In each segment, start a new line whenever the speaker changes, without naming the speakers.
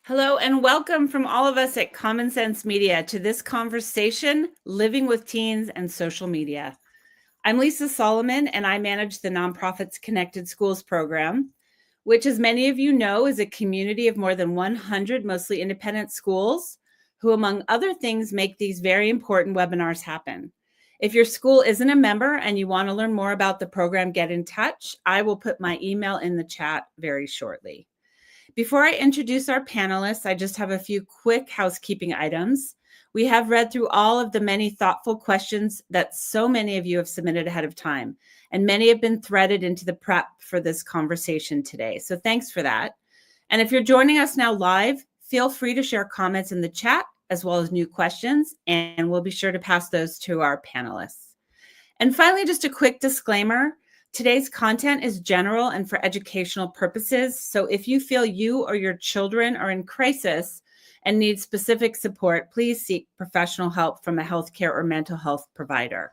Hello and welcome from all of us at Common Sense Media to this conversation, Living with Teens and Social Media. I'm Lisa Solomon and I manage the nonprofit's Connected Schools program, which, as many of you know, is a community of more than 100 mostly independent schools who, among other things, make these very important webinars happen. If your school isn't a member and you want to learn more about the program, get in touch. I will put my email in the chat very shortly. Before I introduce our panelists, I just have a few quick housekeeping items. We have read through all of the many thoughtful questions that so many of you have submitted ahead of time, and many have been threaded into the prep for this conversation today. So thanks for that. And if you're joining us now live, feel free to share comments in the chat as well as new questions, and we'll be sure to pass those to our panelists. And finally, just a quick disclaimer. Today's content is general and for educational purposes. So if you feel you or your children are in crisis and need specific support, please seek professional help from a healthcare or mental health provider.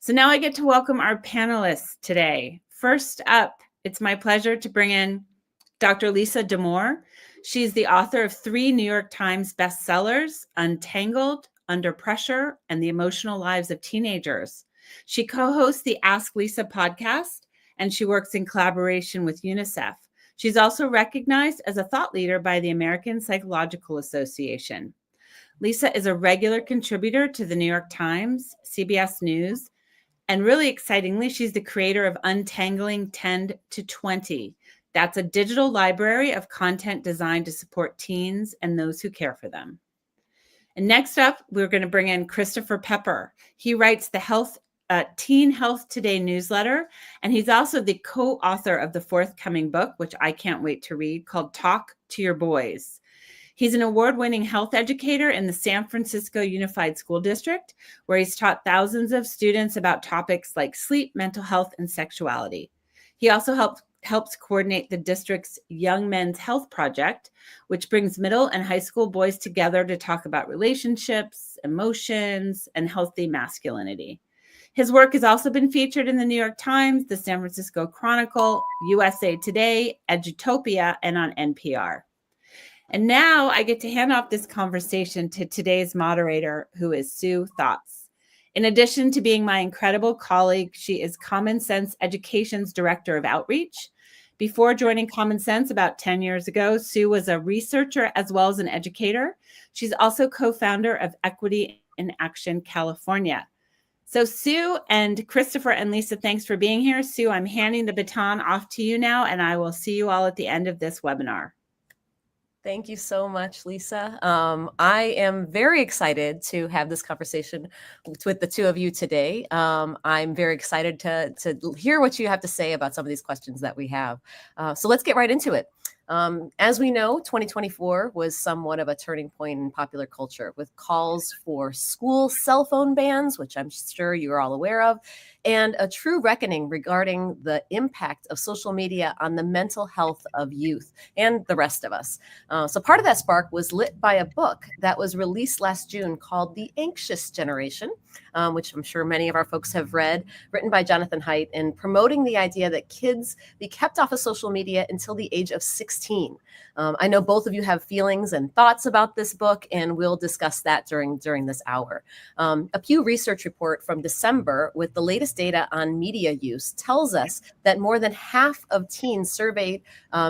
So now I get to welcome our panelists today. First up, it's my pleasure to bring in Dr. Lisa Damour. She's the author of 3 New York Times bestsellers, Untangled, Under Pressure, and The Emotional Lives of Teenagers. She co-hosts the Ask Lisa podcast, and she works in collaboration with UNICEF. She's also recognized as a thought leader by the American Psychological Association. Lisa is a regular contributor to the New York Times, CBS News, and really excitingly, she's the creator of Untangling 10 to 20. That's a digital library of content designed to support teens and those who care for them. And next up, we're going to bring in Christopher Pepper. He writes the Teen Health Today newsletter, and he's also the co-author of the forthcoming book, which I can't wait to read, called Talk to Your Boys. He's an award-winning health educator in the San Francisco Unified School District, where he's taught thousands of students about topics like sleep, mental health, and sexuality. He also helps coordinate the district's Young Men's Health Project, which brings middle and high school boys together to talk about relationships, emotions, and healthy masculinity. His work has also been featured in the New York Times, the San Francisco Chronicle, USA Today, Edutopia, and on NPR. And now I get to hand off this conversation to today's moderator, who is Sue Thotz. In addition to being my incredible colleague, she is Common Sense Education's Director of Outreach. Before joining Common Sense about 10 years ago, Sue was a researcher as well as an educator. She's also co-founder of Equity in Action California. So Sue and Christopher and Lisa, thanks for being here. Sue, I'm handing the baton off to you now, and I will see you all at the end of this webinar.
Thank you so much, Lisa. I am very excited to have this conversation with the two of you today. I'm very excited to hear what you have to say about some of these questions that we have. So let's get right into it. As we know, 2024 was somewhat of a turning point in popular culture, with calls for school cell phone bans, which I'm sure you're all aware of, and a true reckoning regarding the impact of social media on the mental health of youth and the rest of us. So part of that spark was lit by a book that was released last June called The Anxious Generation, which I'm sure many of our folks have read, written by Jonathan Haidt, and promoting the idea that kids be kept off of social media until the age of 16. I know both of you have feelings and thoughts about this book, and we'll discuss that during this hour. A Pew Research report from December with the latest data on media use tells us that more than half of teens surveyed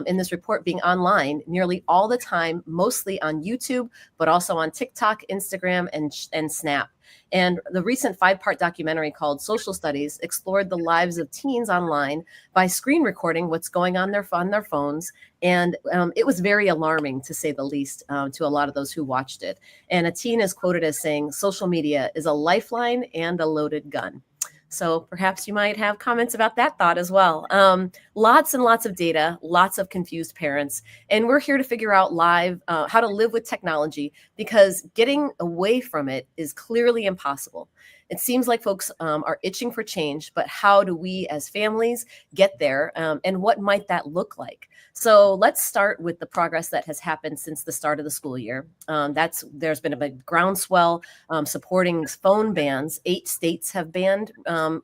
in this report being online nearly all the time, mostly on YouTube, but also on TikTok, Instagram, and Snap. And the recent 5-part documentary called Social Studies explored the lives of teens online by screen recording what's going on their phones. And it was very alarming, to say the least, to a lot of those who watched it. And a teen is quoted as saying, "Social media is a lifeline and a loaded gun." So perhaps you might have comments about that thought as well. Lots and lots of data, lots of confused parents. And we're here to figure out live how to live with technology, because getting away from it is clearly impossible. It seems like folks are itching for change, but how do we as families get there, and what might that look like? So let's start with the progress that has happened since the start of the school year. There's been a big groundswell supporting phone bans. 8 states have banned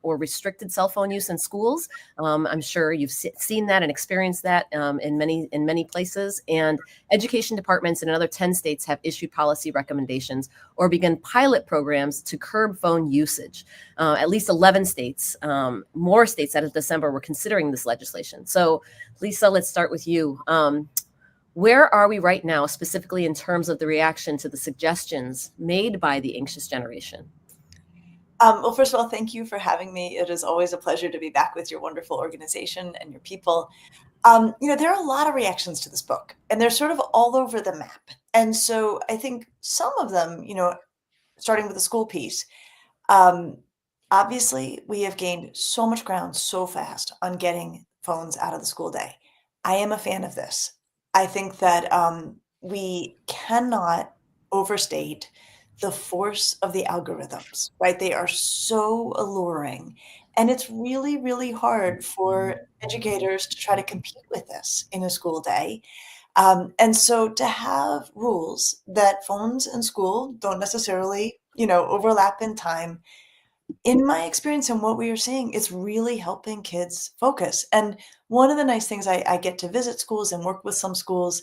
or restricted cell phone use in schools. I'm sure you've seen that and experienced that in many places. And education departments in another 10 states have issued policy recommendations or begun pilot programs to curb phone usage. At least 11 states, more states as of December, were considering this legislation. So, Lisa, let's start with you. Where are we right now, specifically in terms of the reaction to the suggestions made by the anxious generation?
Well, first of all, thank you for having me. It is always a pleasure to be back with your wonderful organization and your people. There are a lot of reactions to this book, and they're sort of all over the map. And so I think some of them, starting with the school piece, um, obviously we have gained so much ground so fast on getting phones out of the school day. I am a fan of this. I think that we cannot overstate the force of the algorithms, right? They are so alluring. And it's really, really hard for educators to try to compete with this in a school day. And so to have rules that phones and school don't necessarily, overlap in time, in my experience and what we are seeing, it's really helping kids focus. And one of the nice things I get to visit schools and work with some schools.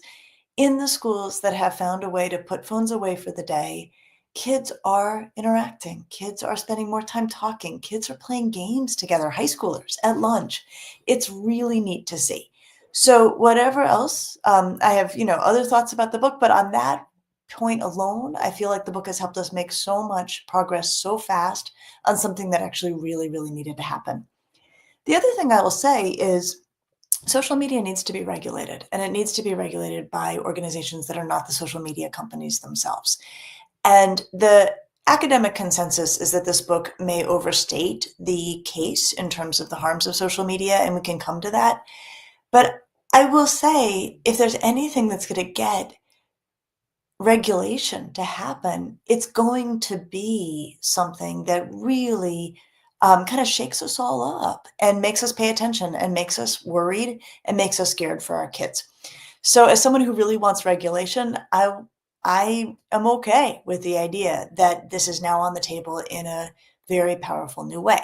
In the schools that have found a way to put phones away for the day, kids are interacting. Kids are spending more time talking. Kids are playing games together, high schoolers at lunch. It's really neat to see. So whatever else, I have, other thoughts about the book, but on that point alone, I feel like the book has helped us make so much progress so fast on something that actually really, really needed to happen. The other thing I will say is social media needs to be regulated, and it needs to be regulated by organizations that are not the social media companies themselves. And the academic consensus is that this book may overstate the case in terms of the harms of social media, and we can come to that. But I will say, if there's anything that's going to get regulation to happen, it's going to be something that really kind of shakes us all up and makes us pay attention and makes us worried and makes us scared for our kids. So as someone who really wants regulation, I am okay with the idea that this is now on the table in a very powerful new way.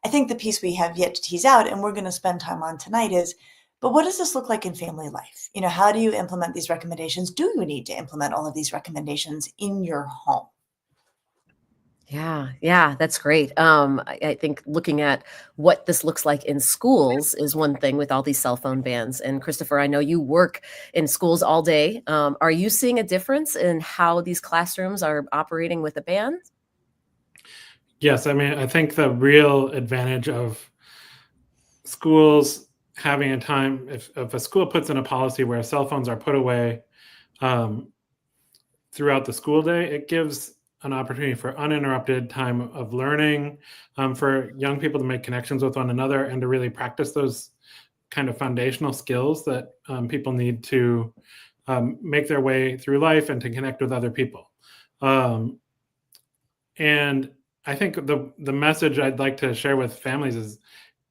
I think the piece we have yet to tease out, and we're going to spend time on tonight, is, but what does this look like in family life? How do you implement these recommendations? Do you need to implement all of these recommendations in your home?
Yeah, that's great. I think looking at what this looks like in schools is one thing with all these cell phone bans. And Christopher, I know you work in schools all day. Are you seeing a difference in how these classrooms are operating with a ban?
Yes, I mean, I think the real advantage of schools having a time, if a school puts in a policy where cell phones are put away um, throughout the school day, it gives an opportunity for uninterrupted time of learning, for young people to make connections with one another and to really practice those kind of foundational skills that people need to make their way through life and to connect with other people. And I think the message I'd like to share with families is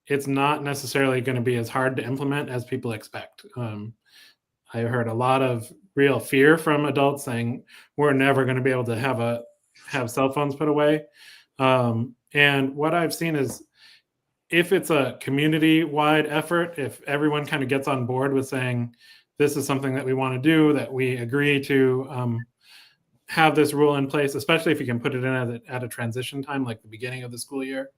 it's not necessarily going to be as hard to implement as people expect. I heard a lot of real fear from adults saying we're never going to be able to have cell phones put away. And what I've seen is if it's a community-wide effort, if everyone kind of gets on board with saying this is something that we want to do, that we agree to have this rule in place, especially if you can put it in at a transition time, like the beginning of the school year,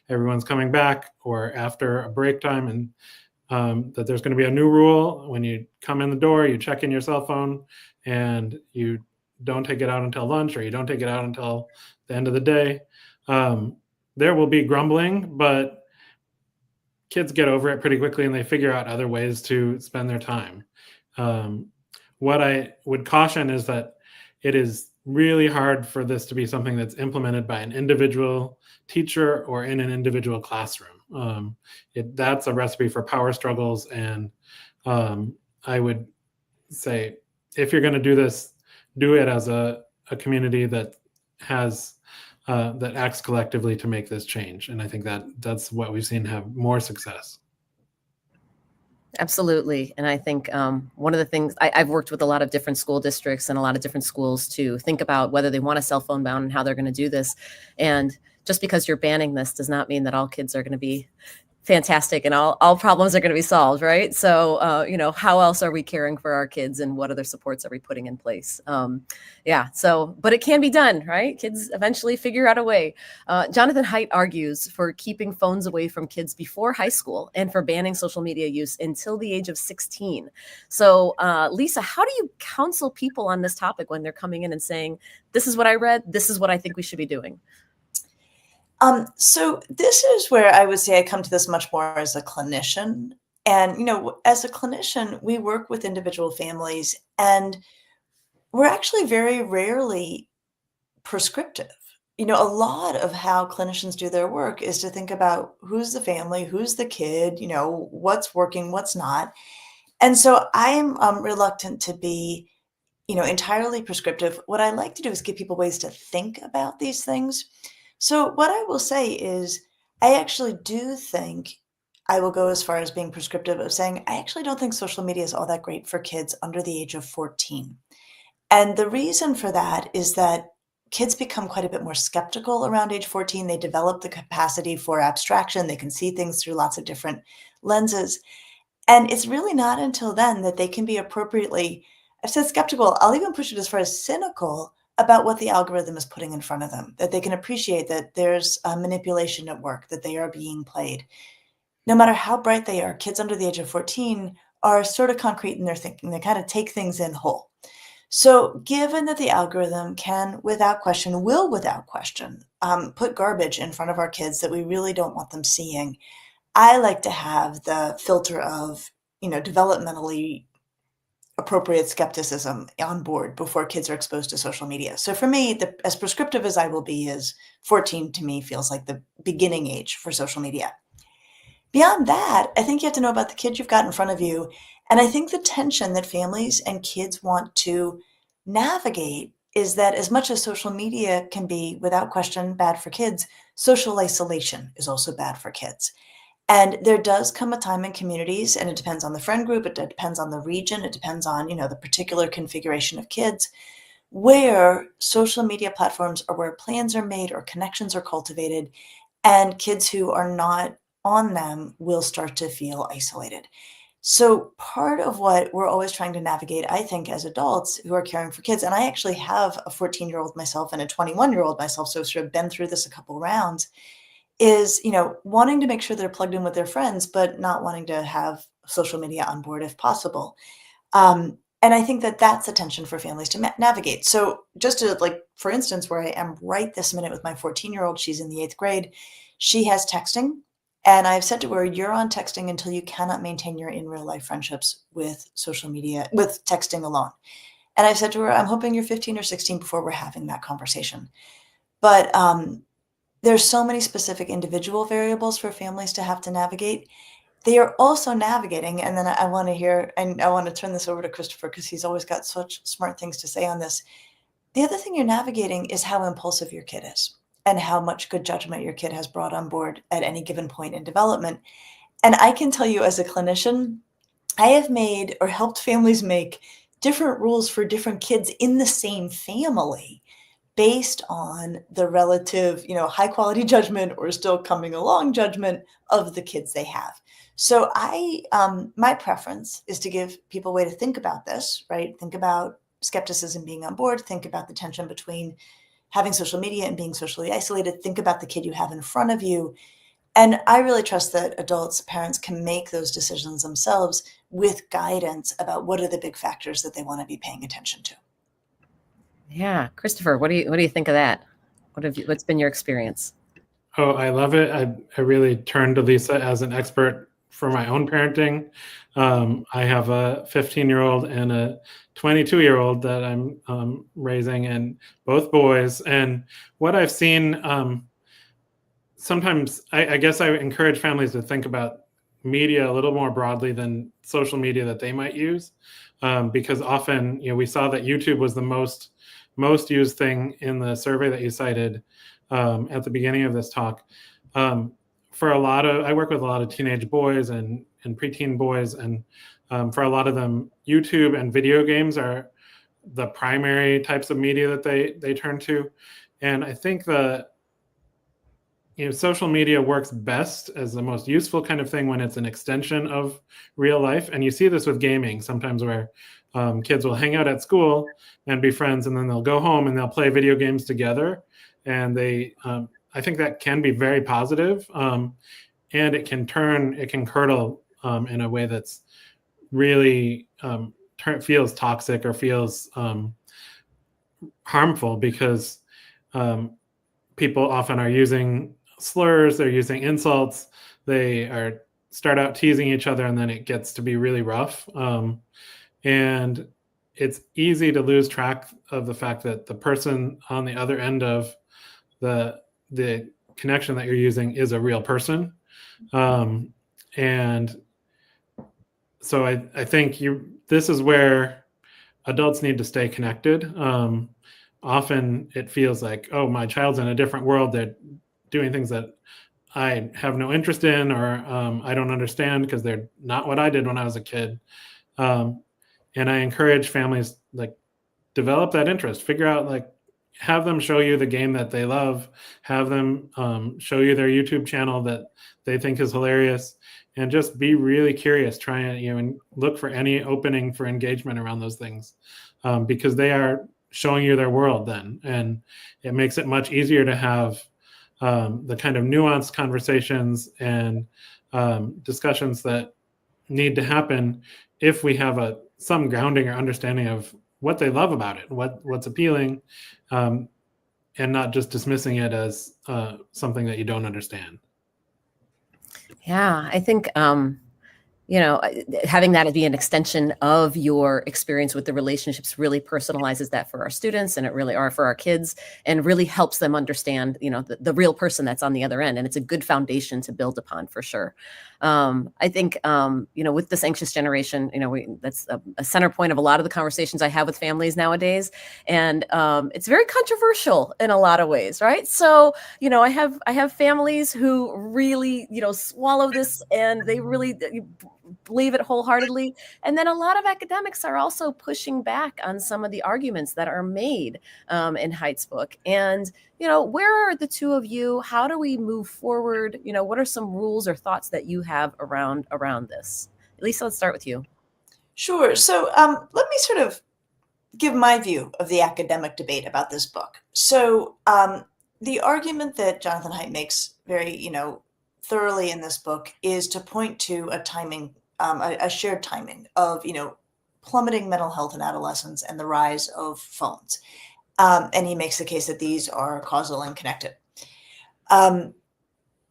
everyone's coming back, or after a break time, and that there's going to be a new rule. When you come in the door, you check in your cell phone and you don't take it out until lunch, or you don't take it out until the end of the day. There will be grumbling, but kids get over it pretty quickly and they figure out other ways to spend their time. What I would caution is that it is really hard for this to be something that's implemented by an individual teacher or in an individual classroom. That's a recipe for power struggles. And I would say, if you're going to do this, do it as a community that has that acts collectively to make this change. And I think that's what we've seen have more success.
Absolutely. And I think one of the things I've worked with a lot of different school districts and a lot of different schools to think about whether they want a cell phone ban and how they're going to do this. And just because you're banning this does not mean that all kids are going to be fantastic and all problems are going to be solved, right? So, how else are we caring for our kids and what other supports are we putting in place? But it can be done, right? Kids eventually figure out a way. Jonathan Haidt argues for keeping phones away from kids before high school and for banning social media use until the age of 16. So, Lisa, how do you counsel people on this topic when they're coming in and saying, this is what I read, this is what I think we should be doing?
So this is where I would say I come to this much more as a clinician. And, as a clinician, we work with individual families and we're actually very rarely prescriptive. A lot of how clinicians do their work is to think about who's the family, who's the kid, what's working, what's not. And so I'm reluctant to be, entirely prescriptive. What I like to do is give people ways to think about these things. So what I will say is I actually do think I will go as far as being prescriptive of saying I actually don't think social media is all that great for kids under the age of 14. And the reason for that is that kids become quite a bit more skeptical around age 14. They develop the capacity for abstraction. They can see things through lots of different lenses. And it's really not until then that they can be appropriately, I've said skeptical, I'll even push it as far as cynical about what the algorithm is putting in front of them, that they can appreciate that there's a manipulation at work, that they are being played. No matter how bright they are, kids under the age of 14 are sort of concrete in their thinking. They kind of take things in whole. So given that the algorithm can, without question, will without question, put garbage in front of our kids that we really don't want them seeing, I like to have the filter of, developmentally appropriate skepticism on board before kids are exposed to social media. So for me, as prescriptive as I will be is 14 to me feels like the beginning age for social media. Beyond that, I think you have to know about the kid you've got in front of you. And I think the tension that families and kids want to navigate is that as much as social media can be, without question, bad for kids, social isolation is also bad for kids. And there does come a time in communities, and it depends on the friend group, it depends on the region, it depends on, the particular configuration of kids, where social media platforms are where plans are made or connections are cultivated, and kids who are not on them will start to feel isolated. So part of what we're always trying to navigate, I think, as adults who are caring for kids, and I actually have a 14-year-old myself and a 21-year-old myself, so sort of been through this a couple rounds, is, wanting to make sure they're plugged in with their friends, but not wanting to have social media on board if possible. And I think that that's a tension for families to navigate. So just to for instance, where I am right this minute with my 14-year-old, she's in the 8th grade, she has texting. And I've said to her, you're on texting until you cannot maintain your in real life friendships with social media, with texting alone. And I've said to her, I'm hoping you're 15 or 16 before we're having that conversation. But there's so many specific individual variables for families to have to navigate. They are also navigating, and then I want to hear, and I want to turn this over to Christopher because he's always got such smart things to say on this. The other thing you're navigating is how impulsive your kid is and how much good judgment your kid has brought on board at any given point in development. And I can tell you as a clinician, I have made or helped families make different rules for different kids in the same family based on the relative, high quality judgment or still coming along judgment of the kids they have. So my preference is to give people a way to think about this, right? Think about skepticism being on board, think about the tension between having social media and being socially isolated, think about the kid you have in front of you. And I really trust that adults, parents can make those decisions themselves with guidance about what are the big factors that they want to be paying attention to.
Yeah. Christopher, what do you think of that? What's been your experience?
Oh, I love it. I really turn to Lisa as an expert for my own parenting. I have a 15-year-old and a 22-year-old that I'm raising, and both boys. And what I've seen, sometimes I guess I encourage families to think about media a little more broadly than social media that they might use, because often, we saw that YouTube was the most used thing in the survey that you cited. at the beginning of this talk. I work with a lot of teenage boys and preteen boys, and for a lot of them, YouTube and video games are the primary types of media that they turn to. And I think social media works best as the most useful kind of thing when it's an extension of real life. And you see this with gaming sometimes, where kids will hang out at school and be friends, and then they'll go home and they'll play video games together. And I think that can be very positive, and it can curdle in a way that's really feels toxic or feels harmful, because people often are using slurs, they're using insults, they start out teasing each other, and then it gets to be really rough. And it's easy to lose track of the fact that the person on the other end of the connection that you're using is a real person. And so I think this is where adults need to stay connected. Often it feels like, oh, my child's in a different world. They're doing things that I have no interest in, or I don't understand because they're not what I did when I was a kid. And I encourage families, develop that interest, figure out, have them show you the game that they love, have them show you their YouTube channel that they think is hilarious, and just be really curious, try and look for any opening for engagement around those things, because they are showing you their world then, and it makes it much easier to have the kind of nuanced conversations and discussions that need to happen if we have some grounding or understanding of what they love about it, what's appealing, and not just dismissing it as something that you don't understand.
Yeah, I think having that be an extension of your experience with the relationships really personalizes that for our students, and it really are for our kids, and really helps them understand, the real person that's on the other end. And it's a good foundation to build upon, for sure. I think, with this anxious generation, that's a center point of a lot of the conversations I have with families nowadays. And it's very controversial in a lot of ways, right? So, I have families who really, swallow this, and they really believe it wholeheartedly. And then a lot of academics are also pushing back on some of the arguments that are made in Haidt's book. And, where are the two of you? How do we move forward? What are some rules or thoughts that you have around this? Lisa, let's start with you.
Sure. So let me sort of give my view of the academic debate about this book. So the argument that Jonathan Haidt makes very, thoroughly in this book is to point to a timing, a shared timing of, plummeting mental health in adolescents and the rise of phones. And he makes the case that these are causal and connected.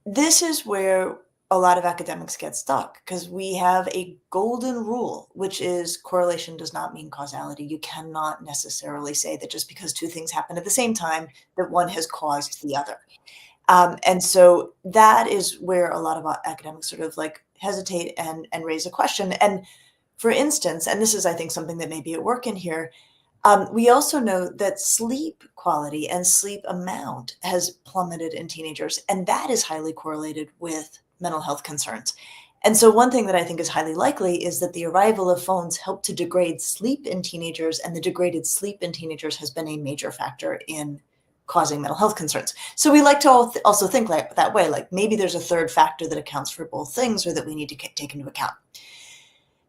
This is where a lot of academics get stuck, because we have a golden rule, which is correlation does not mean causality. You cannot necessarily say that just because two things happen at the same time, that one has caused the other. And so that is where a lot of academics sort of hesitate and raise a question. And for instance, and this is, I think, something that may be at work in here, we also know that sleep quality and sleep amount has plummeted in teenagers, and that is highly correlated with mental health concerns. And so one thing that I think is highly likely is that the arrival of phones helped to degrade sleep in teenagers, and the degraded sleep in teenagers has been a major factor in causing mental health concerns. So we like to also think that way, maybe there's a third factor that accounts for both things, or that we need to take into account.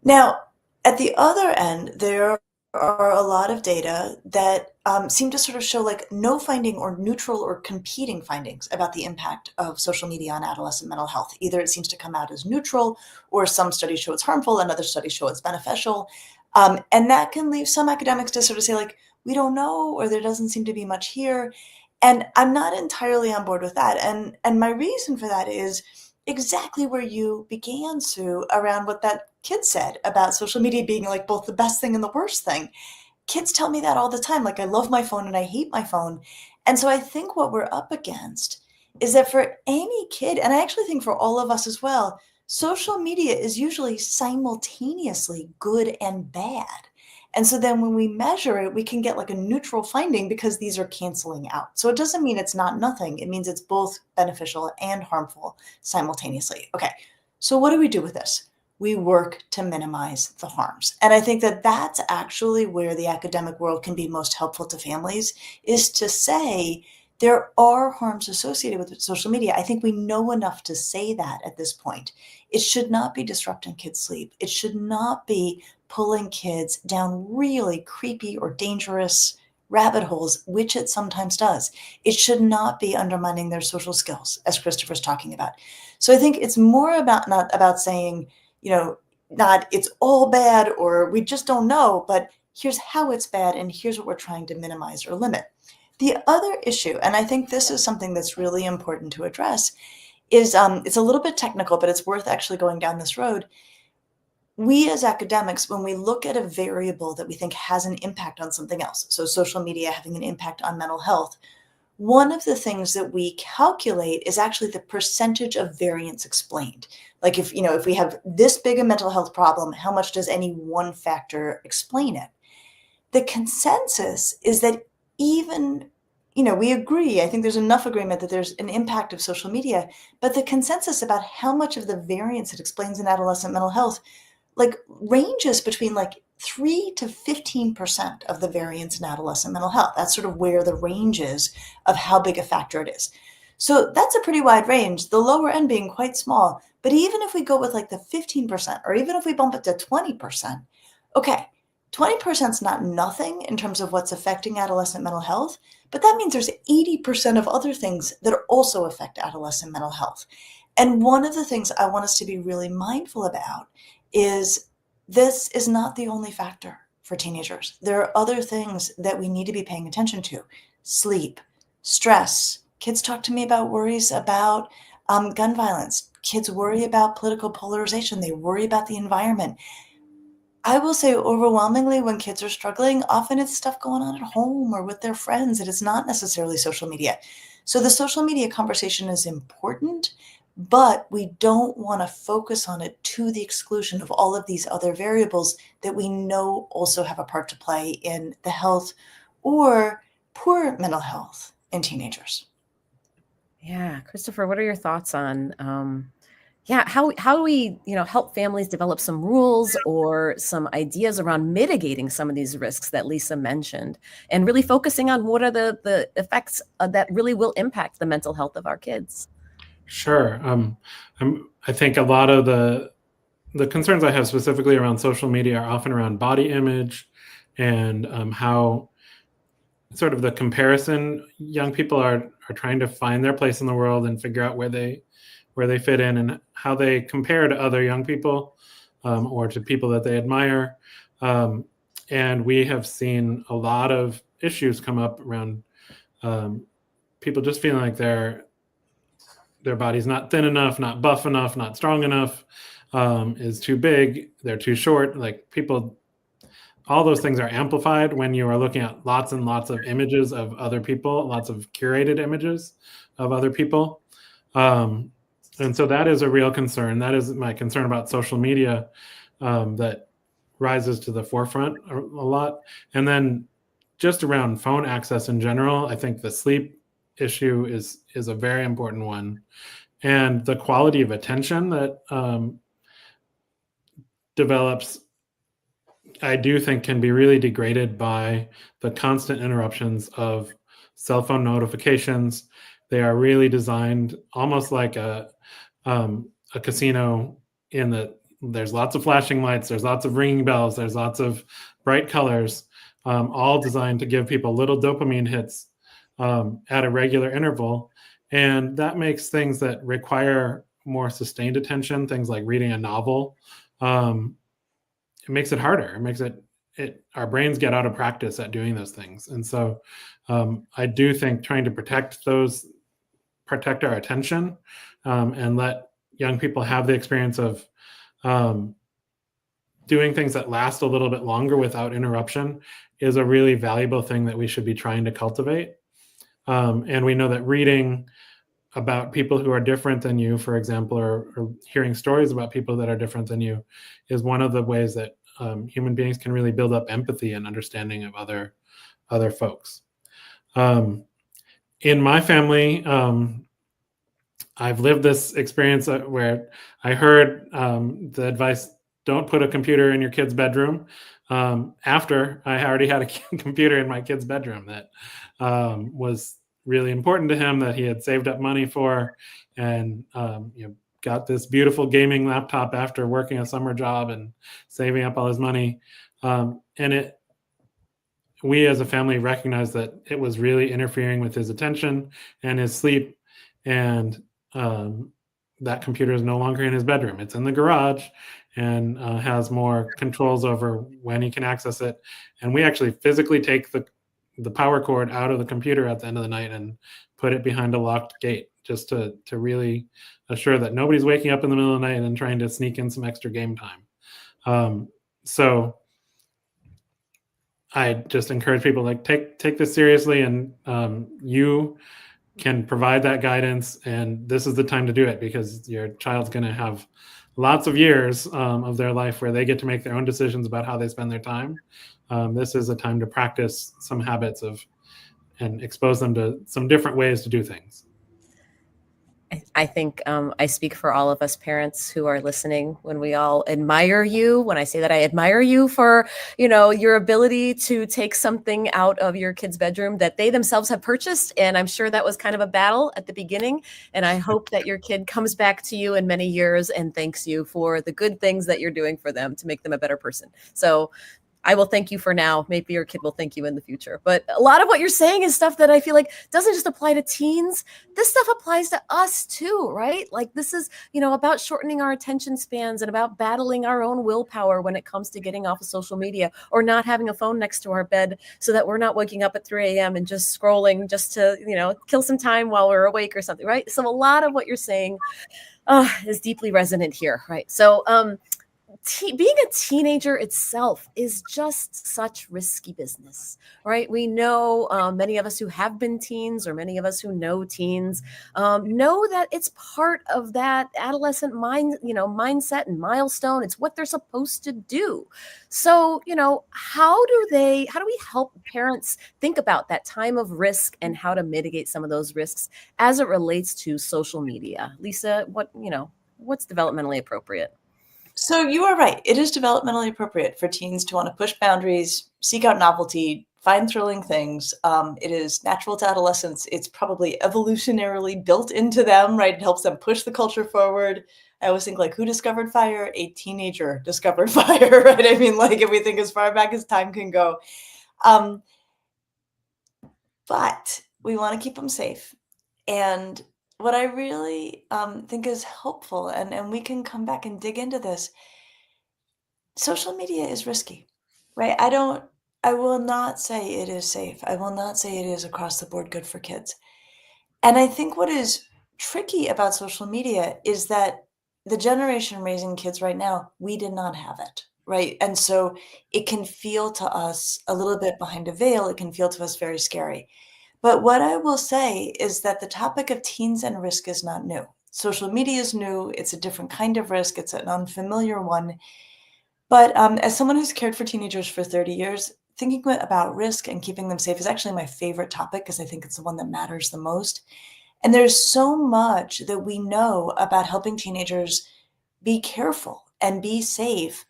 Now, at the other end, there are a lot of data that seem to sort of show no finding or neutral or competing findings about the impact of social media on adolescent mental health. Either it seems to come out as neutral, or some studies show it's harmful and other studies show it's beneficial. And that can leave some academics to sort of say we don't know, or there doesn't seem to be much here. And I'm not entirely on board with that. And my reason for that is exactly where you began, Sue, around what that kid said about social media being both the best thing and the worst thing. Kids tell me that all the time. I love my phone and I hate my phone. And so I think what we're up against is that for any kid, and I actually think for all of us as well, social media is usually simultaneously good and bad. And so then when we measure it, we can get like a neutral finding because these are canceling out. So it doesn't mean it's not nothing. It means it's both beneficial and harmful simultaneously. Okay, so what do we do with this? We work to minimize the harms. And I think that that's actually where the academic world can be most helpful to families, is to say there are harms associated with social media. I think we know enough to say that at this point. It should not be disrupting kids' sleep. It should not be pulling kids down really creepy or dangerous rabbit holes, which it sometimes does. It should not be undermining their social skills, as Christopher's talking about. So I think it's more about not about saying, not it's all bad or we just don't know, but here's how it's bad and here's what we're trying to minimize or limit. The other issue, and I think this is something that's really important to address, is it's a little bit technical, but it's worth actually going down this road. We as academics, when we look at a variable that we think has an impact on something else, so social media having an impact on mental health, one of the things that we calculate is actually the percentage of variance explained. Like if we have this big a mental health problem, how much does any one factor explain it? The consensus is that even, we agree, I think there's enough agreement that there's an impact of social media, but the consensus about how much of the variance it explains in adolescent mental health ranges between 3 to 15% of the variance in adolescent mental health. That's sort of where the range is of how big a factor it is. So that's a pretty wide range, the lower end being quite small. But even if we go with the 15%, or even if we bump it to 20%, okay, 20% is not nothing in terms of what's affecting adolescent mental health, but that means there's 80% of other things that also affect adolescent mental health. And one of the things I want us to be really mindful about is this is not the only factor for teenagers. There are other things that we need to be paying attention to. Sleep, stress. Kids talk to me about worries about gun violence. Kids worry about political polarization. They worry about the environment. I will say overwhelmingly when kids are struggling, often it's stuff going on at home or with their friends. It is not necessarily social media. So the social media conversation is important, but we don't want to focus on it to the exclusion of all of these other variables that we know also have a part to play in the health or poor mental health in teenagers.
Yeah, Christopher, what are your thoughts on how do we help families develop some rules or some ideas around mitigating some of these risks that Lisa mentioned, and really focusing on what are the effects that really will impact the mental health of our kids?
Sure. I think a lot of the concerns I have specifically around social media are often around body image and how sort of the comparison young people are trying to find their place in the world and figure out where they fit in and how they compare to other young people or to people that they admire. And we have seen a lot of issues come up around people just feeling like their body's not thin enough, not buff enough, not strong enough, is too big, they're too short. People, all those things are amplified when you are looking at lots and lots of images of other people, lots of curated images of other people. And so that is a real concern. That is my concern about social media that rises to the forefront a lot. And then just around phone access in general, I think the sleep issue is a very important one. And the quality of attention that develops, I do think can be really degraded by the constant interruptions of cell phone notifications. They are really designed almost like a casino in that there's lots of flashing lights, there's lots of ringing bells, there's lots of bright colors, all designed to give people little dopamine hits at a regular interval. And that makes things that require more sustained attention, things like reading a novel, it makes it harder. It makes our brains get out of practice at doing those things. And so I do think trying to protect our attention and let young people have the experience of doing things that last a little bit longer without interruption is a really valuable thing that we should be trying to cultivate. And we know that reading about people who are different than you, for example, or hearing stories about people that are different than you is one of the ways that human beings can really build up empathy and understanding of other folks. In my family, I've lived this experience where I heard the advice, don't put a computer in your kid's bedroom, after I already had a computer in my kid's bedroom that was really important to him, that he had saved up money for, and got this beautiful gaming laptop after working a summer job and saving up all his money. We as a family recognized that it was really interfering with his attention and his sleep, and that computer is no longer in his bedroom. It's in the garage and has more controls over when he can access it. And we actually physically take the power cord out of the computer at the end of the night and put it behind a locked gate, just to really assure that nobody's waking up in the middle of the night and trying to sneak in some extra game time. So I just encourage people, like, take this seriously, and you can provide that guidance, and this is the time to do it, because your child's going to have lots of years of their life where they get to make their own decisions about how they spend their time. This is a time to practice some habits and expose them to some different ways to do things.
I think I speak for all of us parents who are listening when we all admire you. When I say that, I admire you for, your ability to take something out of your kid's bedroom that they themselves have purchased. And I'm sure that was kind of a battle at the beginning. And I hope that your kid comes back to you in many years and thanks you for the good things that you're doing for them to make them a better person. So I will thank you for now. Maybe your kid will thank you in the future. But a lot of what you're saying is stuff that I feel like doesn't just apply to teens. This stuff applies to us too, right? Like, this is, about shortening our attention spans and about battling our own willpower when it comes to getting off of social media, or not having a phone next to our bed so that we're not waking up at 3 a.m. and just scrolling just to, kill some time while we're awake or something, right? So a lot of what you're saying is deeply resonant here, right? So, being a teenager itself is just such risky business, right? We know many of us who have been teens, or many of us who know teens, know that it's part of that adolescent mindset and milestone. It's what they're supposed to do. So, how do we help parents think about that time of risk and how to mitigate some of those risks as it relates to social media? Lisa, what's developmentally appropriate?
So you are right. It is developmentally appropriate for teens to want to push boundaries, seek out novelty, find thrilling things. It is natural to adolescents. It's probably evolutionarily built into them, right? It helps them push the culture forward. I always think, like, who discovered fire? A teenager discovered fire, right? I mean, like, if we think as far back as time can go. But we want to keep them safe. And what I really think is helpful, and we can come back and dig into this, social media is risky, right? I will not say it is safe. I will not say it is across the board good for kids. And I think what is tricky about social media is that the generation raising kids right now, we did not have it, right? And so it can feel to us a little bit behind a veil. It can feel to us very scary. But what I will say is that the topic of teens and risk is not new. Social media is new. It's a different kind of risk. It's an unfamiliar one. But as someone who's cared for teenagers for 30 years, thinking about risk and keeping them safe is actually my favorite topic, because I think it's the one that matters the most. And there's so much that we know about helping teenagers be careful and be safe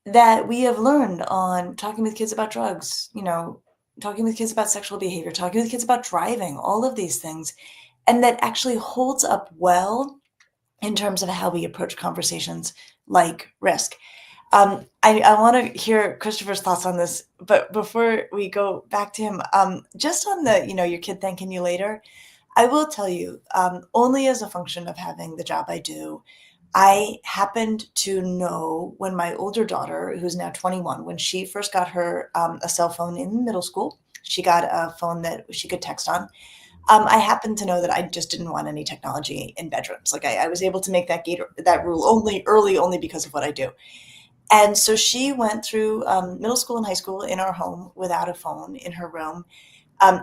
that we have learned on talking with kids about drugs, talking with kids about sexual behavior, talking with kids about driving, all of these things. And that actually holds up well in terms of how we approach conversations like risk. I want to hear Christopher's thoughts on this, but before we go back to him, just on the, your kid thanking you later, I will tell you, only as a function of having the job I do, I happened to know when my older daughter, who's now 21, when she first got her a cell phone in middle school, she got a phone that she could text on. I happened to know that I just didn't want any technology in bedrooms. Like, I was able to make that rule only because of what I do. And so she went through middle school and high school in our home without a phone in her room.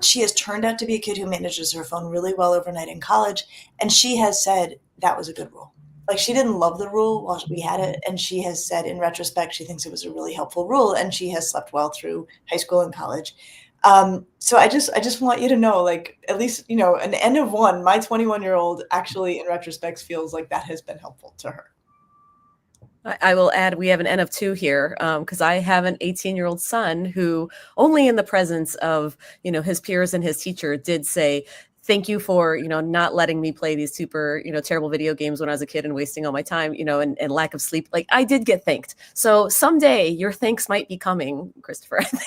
She has turned out to be a kid who manages her phone really well overnight in college. And she has said that was a good rule. Like, she didn't love the rule while we had it, and she has said in retrospect she thinks it was a really helpful rule, and she has slept well through high school and college. So I just want you to know, like, at least, you know, an N of one, my 21-year-old actually in retrospect feels like that has been helpful to her.
I will add, we have an N of two here, because I have an 18-year-old son who only in the presence of, you know, his peers and his teacher did say, thank you for, you know, not letting me play these super, you know, terrible video games when I was a kid and wasting all my time, you know, and lack of sleep. Like, I did get thanked. So someday your thanks might be coming, Christopher. I think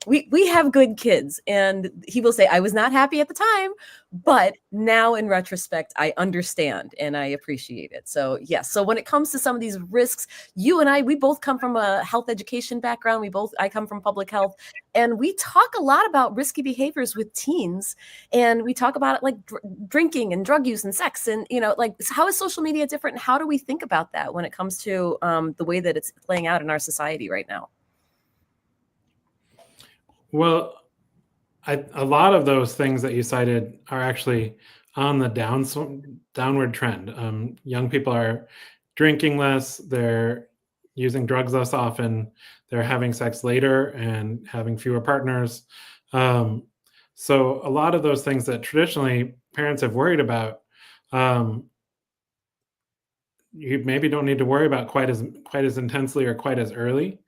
we have good kids, and he will say, I was not happy at the time, but now in retrospect, I understand and I appreciate it. So yes. So when it comes to some of these risks, you and I, we both come from a health education background. I come from public health, and we talk a lot about risky behaviors with teens, and we talk about it like drinking and drug use and sex. And, you know, like, how is social media different? How do we think about that when it comes to the way that it's playing out in our society right now?
Well, a lot of those things that you cited are actually on the downward trend. Young people are drinking less, they're using drugs less often, they're having sex later and having fewer partners. So a lot of those things that traditionally parents have worried about, you maybe don't need to worry about quite as intensely or quite as early.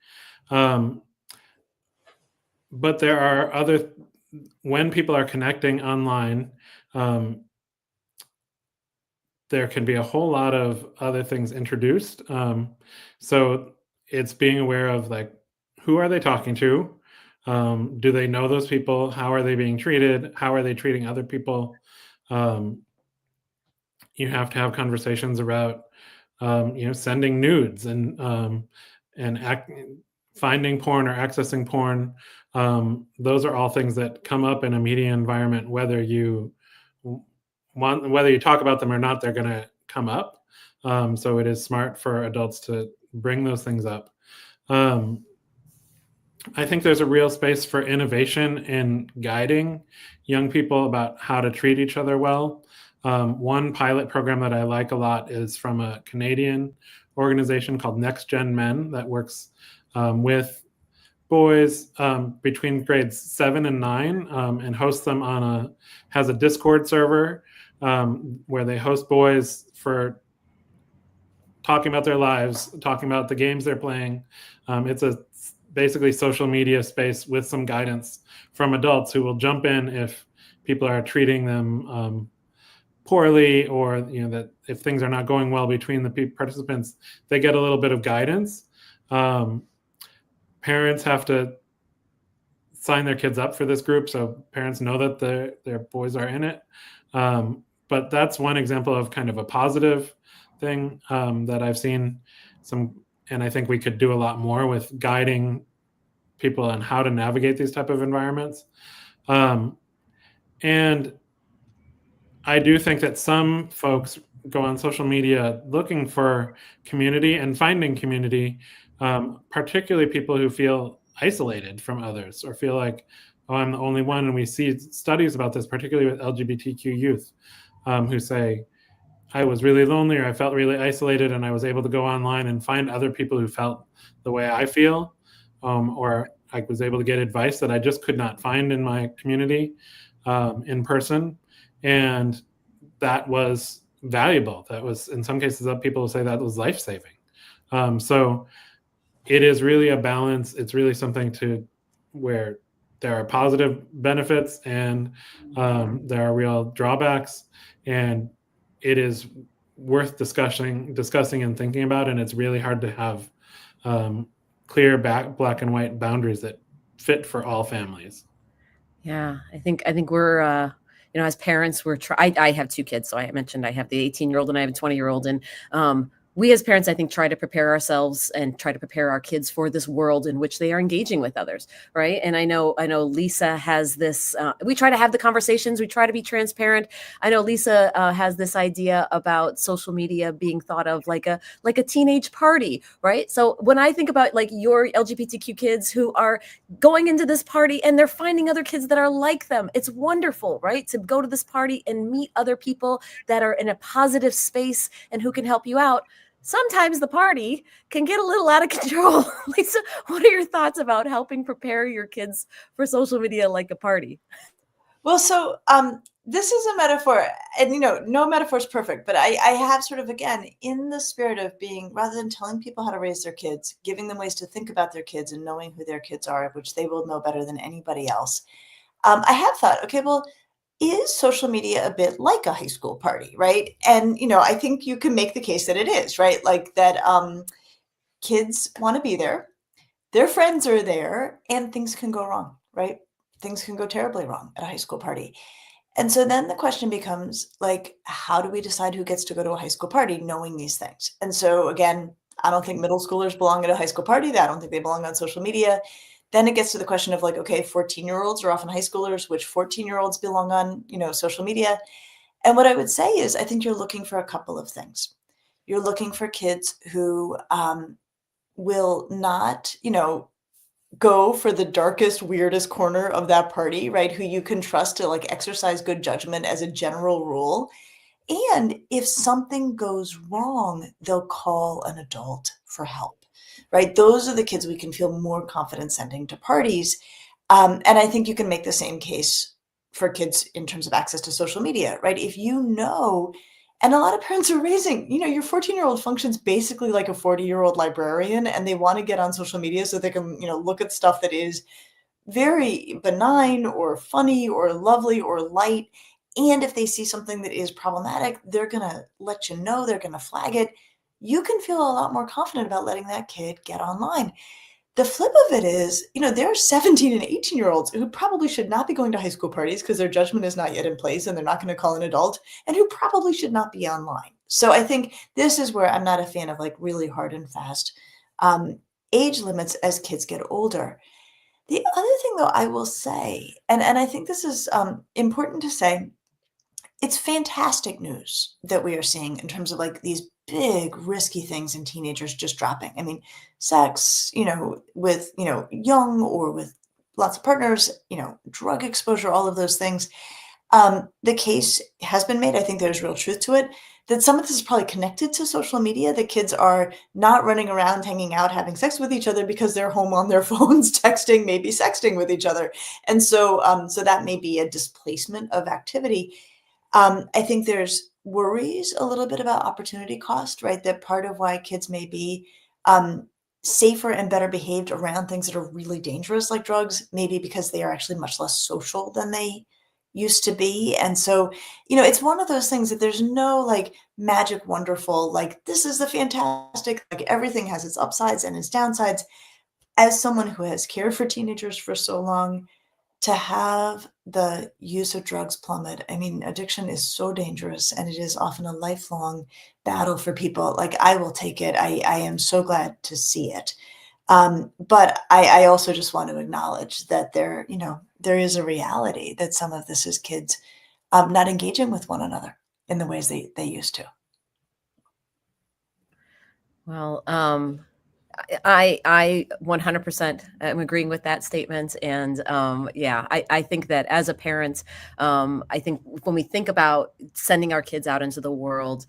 But there are when people are connecting online, there can be a whole lot of other things introduced. So it's being aware of, like, who are they talking to? Do they know those people? How are they being treated? How are they treating other people? You have to have conversations about, you know, sending nudes and finding porn or accessing porn. Those are all things that come up in a media environment, whether you talk about them or not, they're going to come up. So it is smart for adults to bring those things up. I think there's a real space for innovation in guiding young people about how to treat each other well. One pilot program that I like a lot is from a Canadian organization called Next Gen Men that works with boys between grades 7 and 9, and hosts them has a Discord server where they host boys for talking about their lives, talking about the games they're playing. It's a basically social media space with some guidance from adults who will jump in if people are treating them poorly, or, you know, that if things are not going well between the participants, they get a little bit of guidance. Parents have to sign their kids up for this group, so parents know that their boys are in it. But that's one example of kind of a positive thing that I've seen and I think we could do a lot more with guiding people on how to navigate these type of environments. And I do think that some folks go on social media looking for community and finding community, particularly people who feel isolated from others or feel like, oh, I'm the only one. And we see studies about this, particularly with LGBTQ youth, who say, I was really lonely, or I felt really isolated, and I was able to go online and find other people who felt the way I feel, or I was able to get advice that I just could not find in my community in person. And that was valuable. That was, in some cases, that people say that was life-saving. So it is really a balance. It's really something where there are positive benefits and there are real drawbacks, and it is worth discussing and thinking about. And it's really hard to have clear black and white boundaries that fit for all families.
Yeah, I think we're, as parents, I have two kids. So I mentioned I have the 18-year-old and I have a 20-year-old, and we as parents, I think, try to prepare ourselves and try to prepare our kids for this world in which they are engaging with others, right? And I know Lisa has this, we try to have the conversations, we try to be transparent. I know Lisa has this idea about social media being thought of like a teenage party, right? So when I think about like your LGBTQ kids who are going into this party and they're finding other kids that are like them, it's wonderful, right? To go to this party and meet other people that are in a positive space and who can help you out. Sometimes the party can get a little out of control. Lisa, what are your thoughts about helping prepare your kids for social media like a party?
Well, so this is a metaphor, and no metaphor is perfect, but I have sort of, again, in the spirit of being, rather than telling people how to raise their kids, giving them ways to think about their kids and knowing who their kids are, which they will know better than anybody else. I have thought, okay, well, is social media a bit like a high school party, right? And I think you can make the case that it is, right? Like that kids want to be there, their friends are there, and things can go wrong, right? Things can go terribly wrong at a high school party. And so then the question becomes like, how do we decide who gets to go to a high school party knowing these things? And so again, I don't think middle schoolers belong at a high school party. I don't think they belong on social media. Then it gets to the question of like, okay, 14-year-olds are often high schoolers, which 14-year-olds belong on, social media. And what I would say is, I think you're looking for a couple of things. You're looking for kids who will not, go for the darkest, weirdest corner of that party, right? Who you can trust to like exercise good judgment as a general rule. And if something goes wrong, they'll call an adult for help, right? Those are the kids we can feel more confident sending to parties. And I think you can make the same case for kids in terms of access to social media, right? If and a lot of parents are raising, your 14-year-old functions basically like a 40-year-old librarian, and they want to get on social media so they can, look at stuff that is very benign or funny or lovely or light. And if they see something that is problematic, they're going to let you know, they're going to flag it. You can feel a lot more confident about letting that kid get online. The flip of it is, there are 17 and 18-year-olds who probably should not be going to high school parties because their judgment is not yet in place and they're not going to call an adult, and who probably should not be online. So I think this is where I'm not a fan of like really hard and fast age limits as kids get older. The other thing, though, I will say, and I think this is important to say, it's fantastic news that we are seeing in terms of like these big risky things in teenagers just dropping. I mean, sex, with, young or with lots of partners, drug exposure, all of those things. The case has been made, I think there's real truth to it, that some of this is probably connected to social media. The kids are not running around hanging out, having sex with each other because they're home on their phones, texting, maybe sexting with each other. And so, so that may be a displacement of activity. I think there's worries a little bit about opportunity cost, right? That part of why kids may be safer and better behaved around things that are really dangerous, like drugs, maybe because they are actually much less social than they used to be. And so, it's one of those things that there's no like magic, wonderful, like this is the fantastic, like everything has its upsides and its downsides. As someone who has cared for teenagers for so long, to have the use of drugs plummet. I mean, addiction is so dangerous and it is often a lifelong battle for people. Like I will take it. I am so glad to see it. But I also just want to acknowledge that there is a reality that some of this is kids not engaging with one another in the ways they used to.
Well, I 100% am agreeing with that statement. And I think that as a parent, I think when we think about sending our kids out into the world,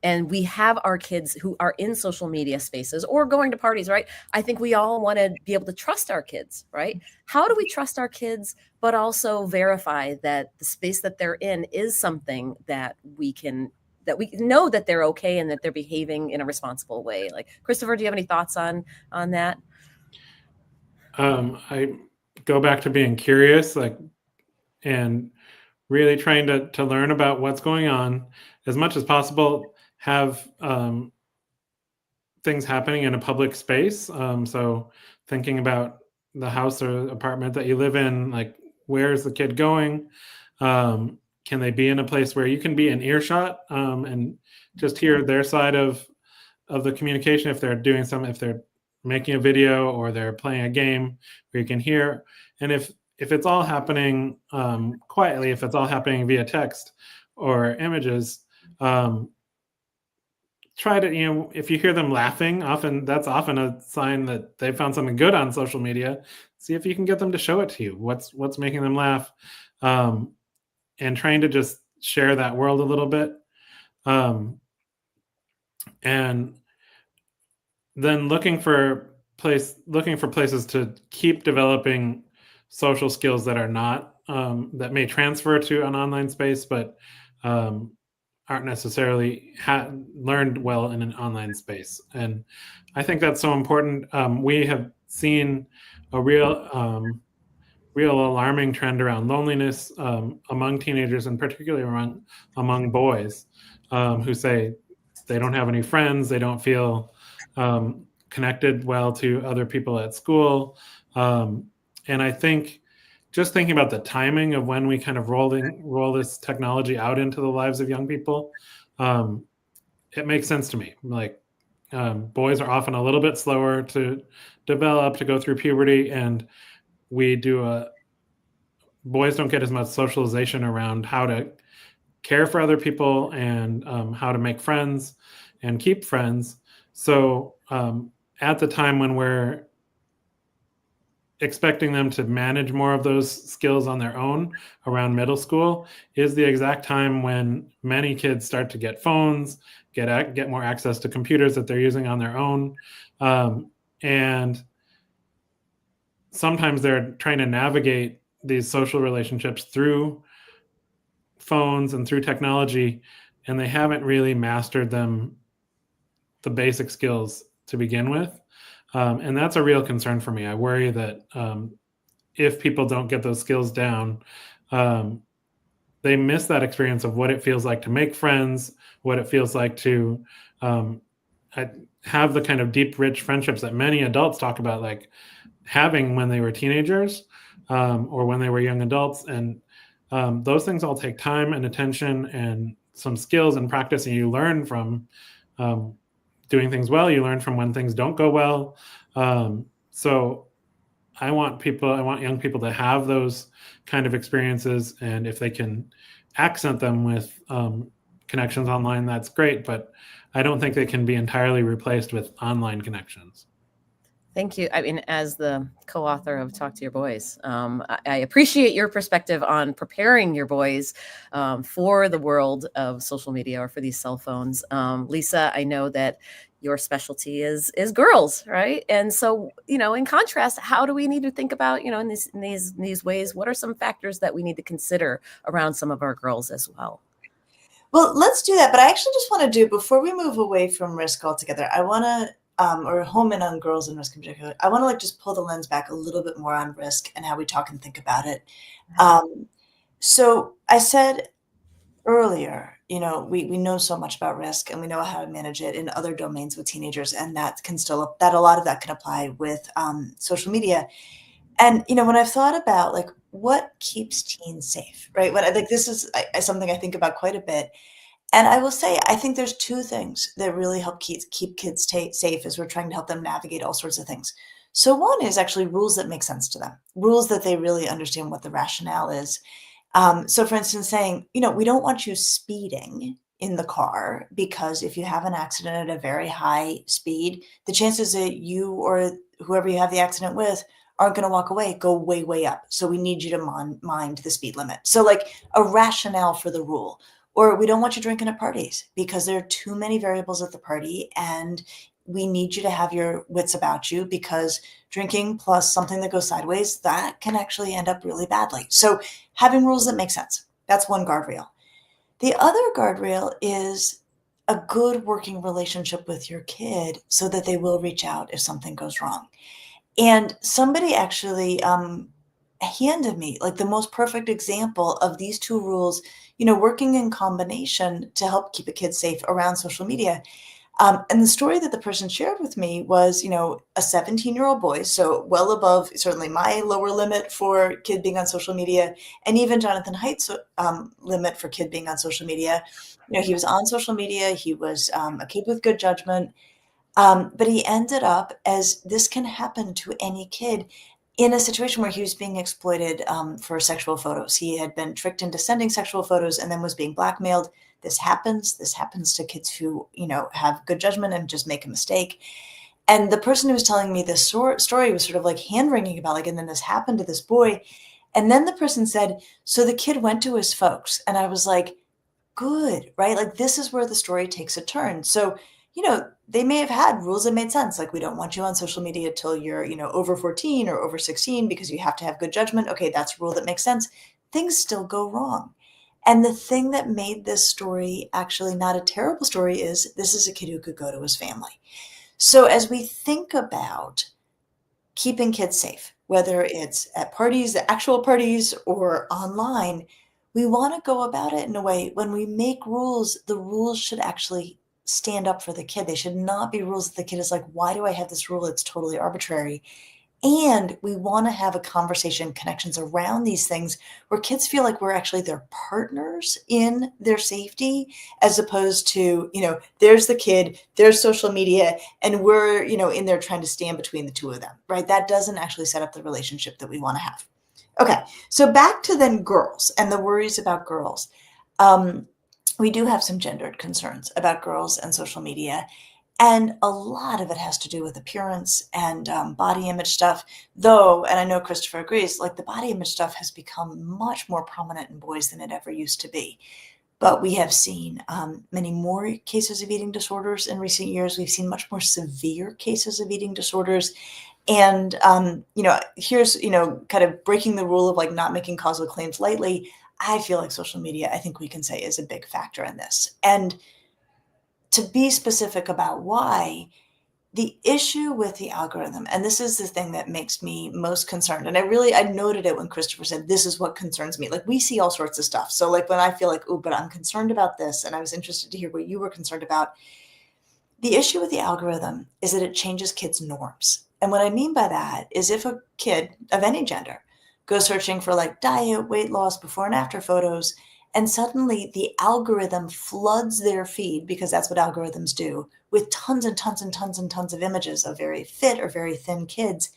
and we have our kids who are in social media spaces or going to parties, right? I think we all want to be able to trust our kids, right? How do we trust our kids, but also verify that the space that they're in is something that we know that they're okay and that they're behaving in a responsible way? Like, Christopher, do you have any thoughts on that?
I go back to being curious, and really trying to learn about what's going on as much as possible. Have things happening in a public space. So thinking about the house or apartment that you live in, like where's the kid going? Can they be in a place where you can be in earshot and just hear their side of the communication, if they're making a video or they're playing a game where you can hear, and if it's all happening quietly, if it's all happening via text or images, try to, if you hear them laughing, that's often a sign that they found something good on social media. See if you can get them to show it to you. What's making them laugh, and trying to just share that world a little bit, and then looking for places to keep developing social skills that are not that may transfer to an online space, but aren't necessarily learned well in an online space. And I think that's so important. We have seen a real alarming trend around loneliness among teenagers, and particularly among boys, who say they don't have any friends, they don't feel connected well to other people at school. And I think just thinking about the timing of when we kind of roll this technology out into the lives of young people, it makes sense to me. Like, boys are often a little bit slower to develop, to go through puberty, and boys don't get as much socialization around how to care for other people and how to make friends and keep friends. So at the time when we're expecting them to manage more of those skills on their own around middle school is the exact time when many kids start to get phones, get more access to computers that they're using on their own. And sometimes they're trying to navigate these social relationships through phones and through technology, and they haven't really mastered the basic skills to begin with. And that's a real concern for me. I worry that if people don't get those skills down, they miss that experience of what it feels like to make friends, what it feels like to have the kind of deep, rich friendships that many adults talk about, like having when they were teenagers or when they were young adults. And those things all take time and attention and some skills and practice, and you learn from doing things well. You learn from when things don't go well. So I want young people to have those kind of experiences, and if they can accent them with connections online, that's great. But I don't think they can be entirely replaced with online connections.
Thank you. I mean, as the co-author of Talk to Your Boys, I appreciate your perspective on preparing your boys for the world of social media or for these cell phones. Lisa, I know that your specialty is girls, right? And so, in contrast, how do we need to think about, in these ways, what are some factors that we need to consider around some of our girls as well?
Well, let's do that. But I actually just want to before we move away from risk altogether, I want to or home in on girls and risk in particular, I want to just pull the lens back a little bit more on risk and how we talk and think about it. So I said earlier, we know so much about risk and we know how to manage it in other domains with teenagers, and that a lot of that can apply with social media. And when I've thought about what keeps teens safe, right? This is something I think about quite a bit. And I will say, I think there's two things that really help keep kids safe as we're trying to help them navigate all sorts of things. So one is actually rules that make sense to them, rules that they really understand what the rationale is. So for instance, saying, we don't want you speeding in the car, because if you have an accident at a very high speed, the chances that you or whoever you have the accident with aren't going to walk away go way, way up. So we need you to mind the speed limit. So a rationale for the rule. Or we don't want you drinking at parties because there are too many variables at the party, and we need you to have your wits about you, because drinking plus something that goes sideways, that can actually end up really badly. So having rules that make sense, that's one guardrail. The other guardrail is a good working relationship with your kid so that they will reach out if something goes wrong. And somebody actually handed me the most perfect example of these two rules, working in combination to help keep a kid safe around social media. And the story that the person shared with me was, a 17-year-old boy, so well above certainly my lower limit for kid being on social media, and even Jonathan Haidt's limit for kid being on social media. He was on social media. He was a kid with good judgment. But he ended up, as this can happen to any kid, in a situation where he was being exploited for sexual photos. He had been tricked into sending sexual photos and then was being blackmailed. This happens. This happens to kids who, have good judgment and just make a mistake. And the person who was telling me this story was sort of like hand-wringing about, like, and then this happened to this boy. And then the person said, so the kid went to his folks. And I was like, good, right? Like, this is where the story takes a turn. So, they may have had rules that made sense. Like, we don't want you on social media till you're, over 14 or over 16 because you have to have good judgment. Okay, that's a rule that makes sense. Things still go wrong. And the thing that made this story actually not a terrible story is this is a kid who could go to his family. So as we think about keeping kids safe, whether it's at parties, the actual parties, or online, we want to go about it in a way when we make rules, the rules should actually stand up for the kid. They should not be rules that the kid is like, why do I have this rule? It's totally arbitrary. And we want to have a conversation, connections around these things where kids feel like we're actually their partners in their safety, as opposed to, there's the kid, there's social media, and we're, in there trying to stand between the two of them, right? That doesn't actually set up the relationship that we want to have. Okay, so back to then girls and the worries about girls. We do have some gendered concerns about girls and social media. And a lot of it has to do with appearance and body image stuff, though, and I know Christopher agrees, like the body image stuff has become much more prominent in boys than it ever used to be. But we have seen many more cases of eating disorders in recent years. We've seen much more severe cases of eating disorders. And, here's, kind of breaking the rule of like not making causal claims lightly. I feel like social media, I think we can say, is a big factor in this. And to be specific about why, the issue with the algorithm, and this is the thing that makes me most concerned, and I noted it when Christopher said, this is what concerns me. Like, we see all sorts of stuff. So like when I feel like, oh, but I'm concerned about this, and I was interested to hear what you were concerned about. The issue with the algorithm is that it changes kids' norms. And what I mean by that is if a kid of any gender goes searching for like diet, weight loss, before and after photos, and suddenly the algorithm floods their feed, because that's what algorithms do, with tons and tons and tons and tons of images of very fit or very thin kids,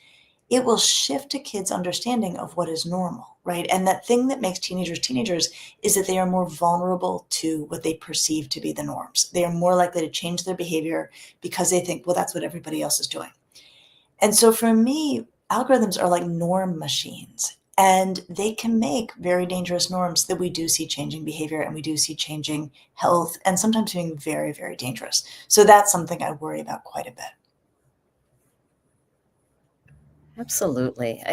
it will shift a kid's understanding of what is normal, right? And that thing that makes teenagers is that they are more vulnerable to what they perceive to be the norms. They are more likely to change their behavior because they think, well, that's what everybody else is doing. And so for me, algorithms are like norm machines. And they can make very dangerous norms that we do see changing behavior, and we do see changing health, and sometimes being very, very dangerous. So that's something I worry about quite a bit.
Absolutely.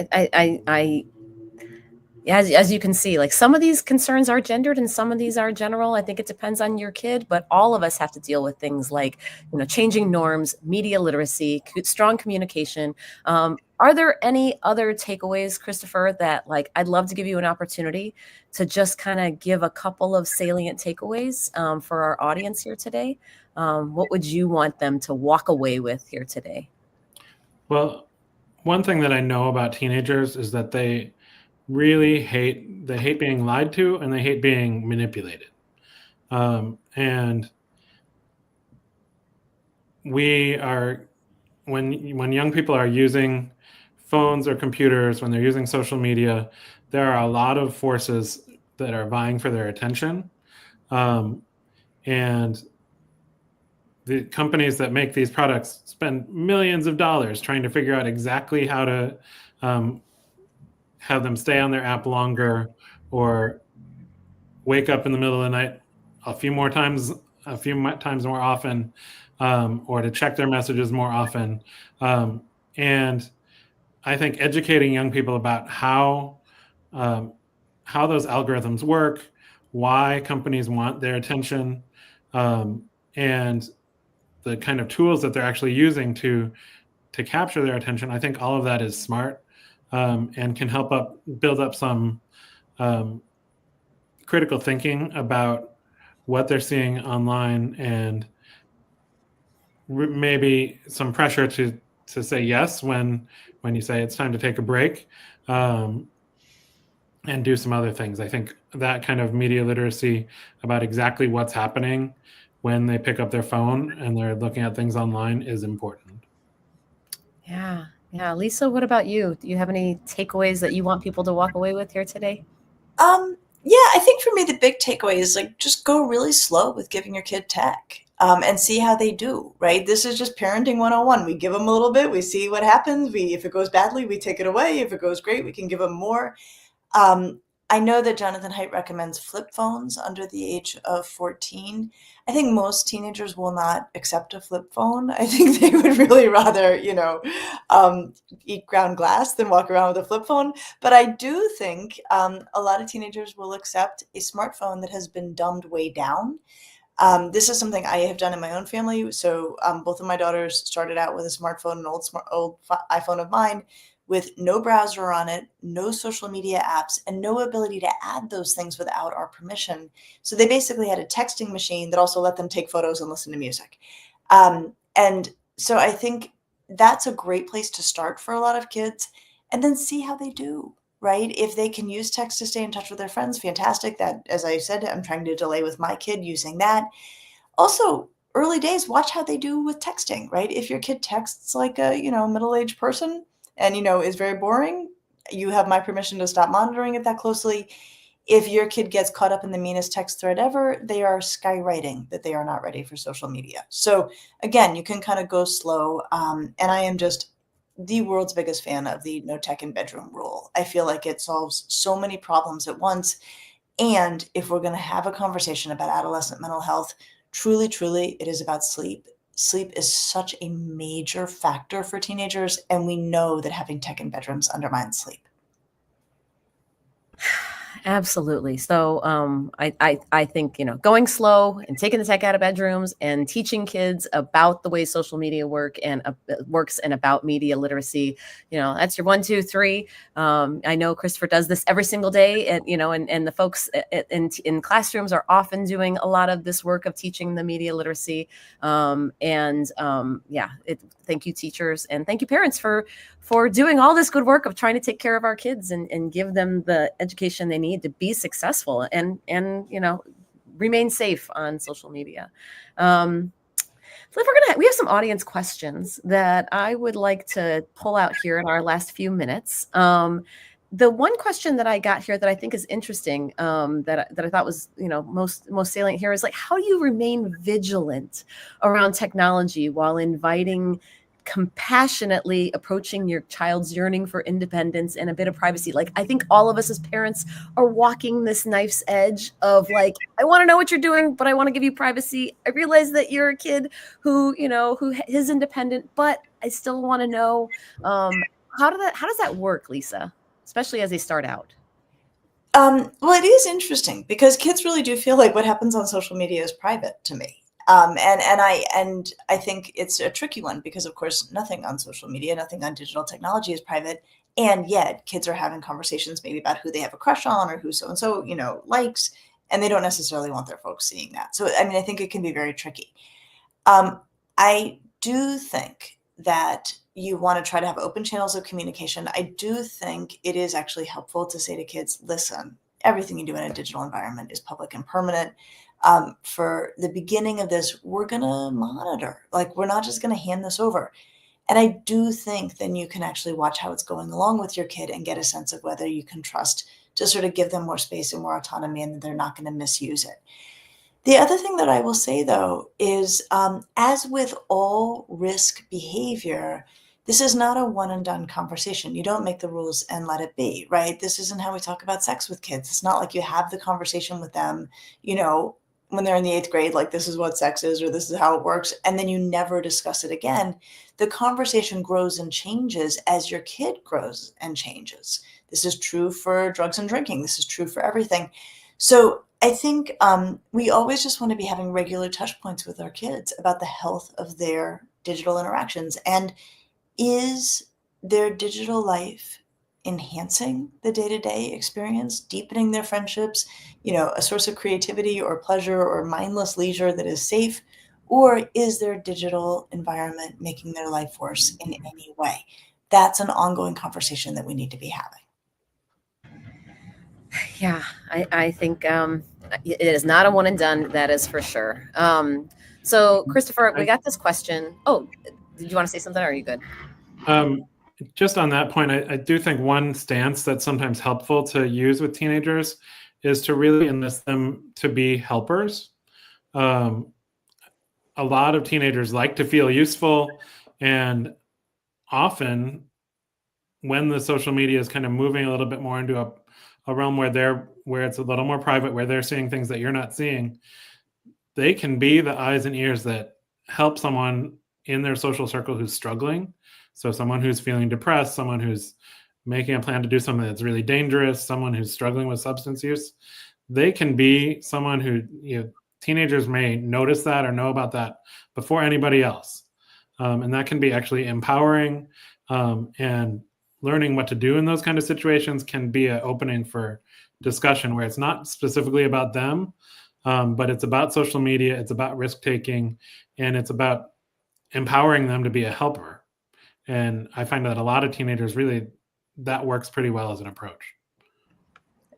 As you can see, like some of these concerns are gendered and some of these are general. I think it depends on your kid, but all of us have to deal with things like, changing norms, media literacy, strong communication. Are there any other takeaways, Christopher, that like I'd love to give you an opportunity to just kind of give a couple of salient takeaways for our audience here today? What would you want them to walk away with here today?
Well, one thing that I know about teenagers is that they really hate being lied to, and they hate being manipulated. And when young people are using phones or computers, when they're using social media, there are a lot of forces that are vying for their attention. And the companies that make these products spend millions of dollars trying to figure out exactly how to have them stay on their app longer, or wake up in the middle of the night a few times more often, or to check their messages more often. And I think educating young people about how those algorithms work, why companies want their attention, and the kind of tools that they're actually using to capture their attention, I think all of that is smart. And can help build up some critical thinking about what they're seeing online, and maybe some pressure to say yes when you say it's time to take a break, and do some other things. I think that kind of media literacy about exactly what's happening when they pick up their phone and they're looking at things online is important.
Yeah. Yeah. Lisa, what about you? Do you have any takeaways that you want people to walk away with here today?
Yeah, I think for me, the big takeaway is like just go really slow with giving your kid tech, and see how they do, right? This is just parenting 101. We give them a little bit, we see what happens. If it goes badly, we take it away. If it goes great, we can give them more. Um, I know that Jonathan Haidt recommends flip phones under the age of 14. I think most teenagers will not accept a flip phone. I think they would really rather, eat ground glass than walk around with a flip phone. But I do think a lot of teenagers will accept a smartphone that has been dumbed way down. This is something I have done in my own family. So both of my daughters started out with a smartphone, an old iPhone of mine, with no browser on it, no social media apps, and no ability to add those things without our permission. So they basically had a texting machine that also let them take photos and listen to music. And so I think that's a great place to start for a lot of kids, and then see how they do. Right? If they can use text to stay in touch with their friends, fantastic. That, as I said, I'm trying to delay with my kid using that. Also, early days, watch how they do with texting, right? If your kid texts like a, middle-aged person and, is very boring, you have my permission to stop monitoring it that closely. If your kid gets caught up in the meanest text thread ever, they are skywriting that they are not ready for social media. So again, you can kind of go slow. And I am just the world's biggest fan of the no tech in bedroom rule. I feel like it solves so many problems at once. And if we're going to have a conversation about adolescent mental health, truly, truly, it is about sleep. Sleep is such a major factor for teenagers, and we know that having tech in bedrooms undermines sleep.
Absolutely. So I think, going slow and taking the tech out of bedrooms and teaching kids about the way social media works and about media literacy, that's your 1, 2, 3. I know Christopher does this every single day, and the folks in classrooms are often doing a lot of this work of teaching the media literacy. Thank you, teachers, and thank you, parents, for doing all this good work of trying to take care of our kids and give them the education they need to be successful and remain safe on social media. So we have some audience questions that I would like to pull out here in our last few minutes. The one question that I got here that I think is interesting, that I thought was, most salient here is like, how do you remain vigilant around technology while compassionately approaching your child's yearning for independence and a bit of privacy? Like, I think all of us as parents are walking this knife's edge of like, I want to know what you're doing, but I want to give you privacy. I realize that you're a kid who is independent, but I still want to know, how does that work, Lisa, especially as they start out?
Well, it is interesting because kids really do feel like what happens on social media is private to me. And I think it's a tricky one because, of course, nothing on social media, nothing on digital technology is private. And yet kids are having conversations maybe about who they have a crush on or who so-and-so, likes, and they don't necessarily want their folks seeing that. So, I mean, I think it can be very tricky. I do think that you want to try to have open channels of communication. I do think it is actually helpful to say to kids, listen, everything you do in a digital environment is public and permanent. For the beginning of this, we're going to monitor. Like, we're not just going to hand this over. And I do think then you can actually watch how it's going along with your kid and get a sense of whether you can trust to sort of give them more space and more autonomy and that they're not going to misuse it. The other thing that I will say, though, is as with all risk behavior, this is not a one and done conversation. You don't make the rules and let it be, right? This isn't how we talk about sex with kids. It's not like you have the conversation with them, when they're in the 8th grade, like, this is what sex is, or this is how it works, and then you never discuss it again. The conversation grows and changes as your kid grows and changes. This is true for drugs and drinking. This is true for everything. So I think we always just want to be having regular touch points with our kids about the health of their digital interactions. And is their digital life enhancing the day-to-day experience, deepening their friendships, a source of creativity or pleasure or mindless leisure that is safe? Or is their digital environment making their life worse in any way? That's an ongoing conversation that we need to be having.
Yeah, I think it is not a one and done. That is for sure. So, Christopher, we got this question. Oh, did you want to say something? Or are you good?
Just on that point, I do think one stance that's sometimes helpful to use with teenagers is to really enlist them to be helpers. A lot of teenagers like to feel useful, and often when the social media is kind of moving a little bit more into a realm where it's a little more private, where they're seeing things that you're not seeing, they can be the eyes and ears that help someone in their social circle who's struggling. So someone who's feeling depressed, someone who's making a plan to do something that's really dangerous, someone who's struggling with substance use, they can be someone who, teenagers may notice that or know about that before anybody else. And that can be actually empowering, and learning what to do in those kind of situations can be an opening for discussion where it's not specifically about them, but it's about social media, it's about risk taking, and it's about empowering them to be a helper. And I find that a lot of teenagers really, that works pretty well as an approach.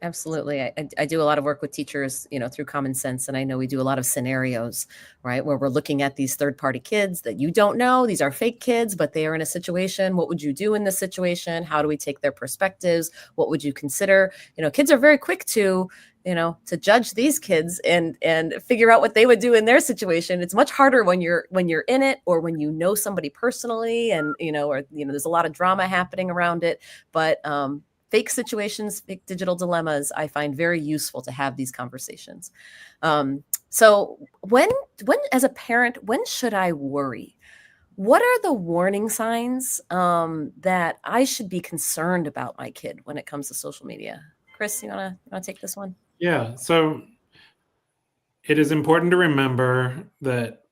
Absolutely. I do a lot of work with teachers, through Common Sense. And I know we do a lot of scenarios, right, where we're looking at these third-party kids that you don't know. These are fake kids, but they are in a situation. What would you do in this situation? How do we take their perspectives? What would you consider? Kids are very quick to judge these kids and figure out what they would do in their situation. It's much harder when you're in it, or when you know somebody personally, and there's a lot of drama happening around it. But fake situations, fake digital dilemmas, I find very useful to have these conversations. So when as a parent, when should I worry? What are the warning signs that I should be concerned about my kid when it comes to social media? Chris, you wanna take this one?
Yeah. So it is important to remember that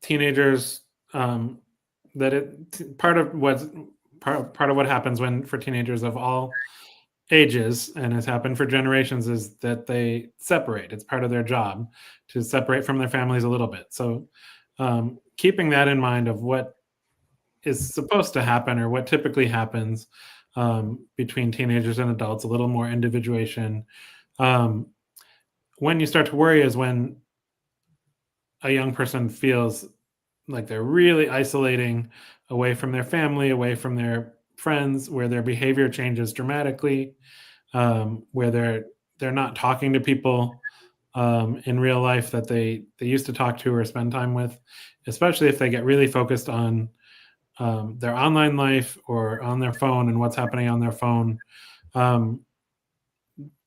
teenagers, part of what happens for teenagers of all ages, and has happened for generations, is that they separate. It's part of their job to separate from their families a little bit. So keeping that in mind of what is supposed to happen, or what typically happens between teenagers and adults, a little more individuation. When you start to worry is when a young person feels like they're really isolating away from their family, away from their friends, where their behavior changes dramatically, where they're not talking to people in real life that they used to talk to or spend time with, especially if they get really focused on their online life or on their phone and what's happening on their phone.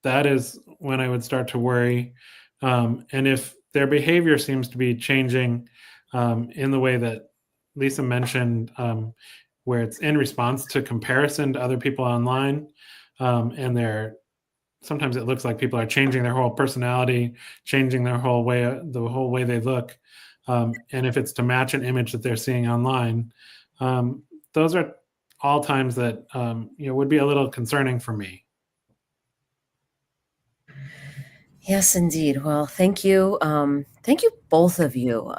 That is when I would start to worry. And if their behavior seems to be changing in the way that Lisa mentioned, where it's in response to comparison to other people online, and sometimes it looks like people are changing their whole personality, changing the whole way they look, and if it's to match an image that they're seeing online, those are all times that would be a little concerning for me.
Yes, indeed. Well, thank you. Thank you, both of you.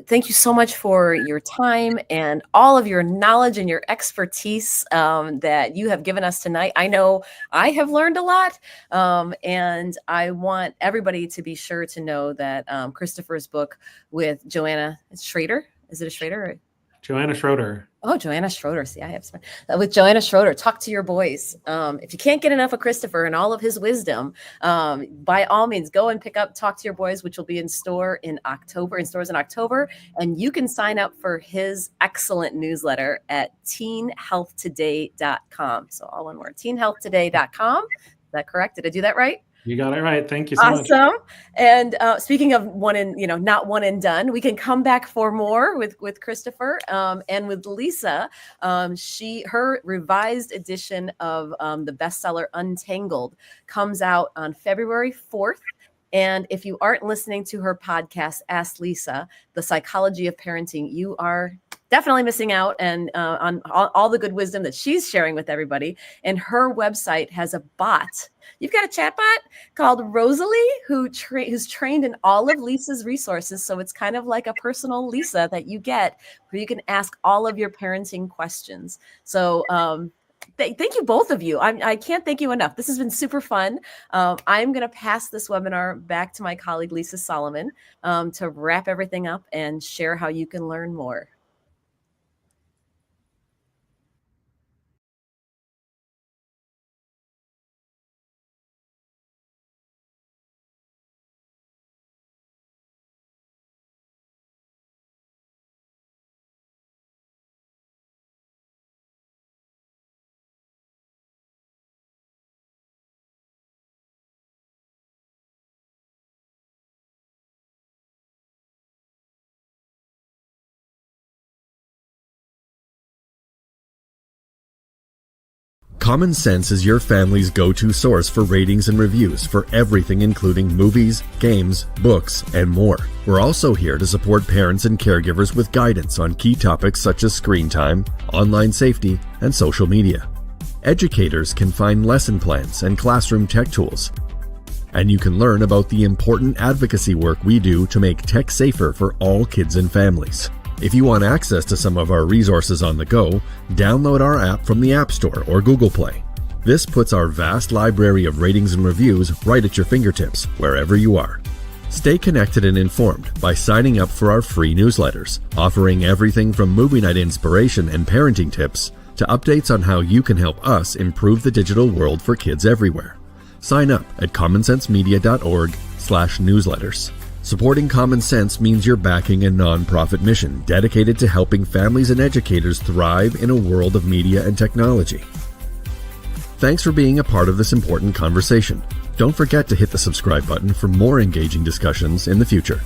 Thank you so much for your time and all of your knowledge and your expertise that you have given us tonight. I know I have learned a lot, and I want everybody to be sure to know that Christopher's book with Joanna Schrader, is it a Schrader?
Joanna Schroeder.
Oh, Joanna Schroeder. See, I have with Joanna Schroeder. Talk to your boys. If you can't get enough of Christopher and all of his wisdom, by all means, go and pick up Talk to Your Boys, which will be in stores in October. And you can sign up for his excellent newsletter at teenhealthtoday.com. So all one word, teenhealthtoday.com. Is that correct? Did I do that right?
You got it right. Thank you so much.
Awesome. And speaking of not one and done, we can come back for more with Christopher and with Lisa. Her revised edition of the bestseller Untangled comes out on February 4th. And if you aren't listening to her podcast, Ask Lisa, The Psychology of Parenting, you are definitely missing out and on all the good wisdom that she's sharing with everybody. And her website has a bot. You've got a chatbot called Rosalie, who's trained in all of Lisa's resources. So it's kind of like a personal Lisa that you get, where you can ask all of your parenting questions. So Thank you, both of you. I can't thank you enough. This has been super fun. I'm going to pass this webinar back to my colleague, Lisa Solomon, to wrap everything up and share how you can learn more.
Common Sense is your family's go-to source for ratings and reviews for everything including movies, games, books, and more. We're also here to support parents and caregivers with guidance on key topics such as screen time, online safety, and social media. Educators can find lesson plans and classroom tech tools. And you can learn about the important advocacy work we do to make tech safer for all kids and families. If you want access to some of our resources on the go, download our app from the App Store or Google Play. This puts our vast library of ratings and reviews right at your fingertips, wherever you are. Stay connected and informed by signing up for our free newsletters, offering everything from movie night inspiration and parenting tips to updates on how you can help us improve the digital world for kids everywhere. Sign up at commonsensemedia.org/newsletters. Supporting Common Sense means you're backing a nonprofit mission dedicated to helping families and educators thrive in a world of media and technology. Thanks for being a part of this important conversation. Don't forget to hit the subscribe button for more engaging discussions in the future.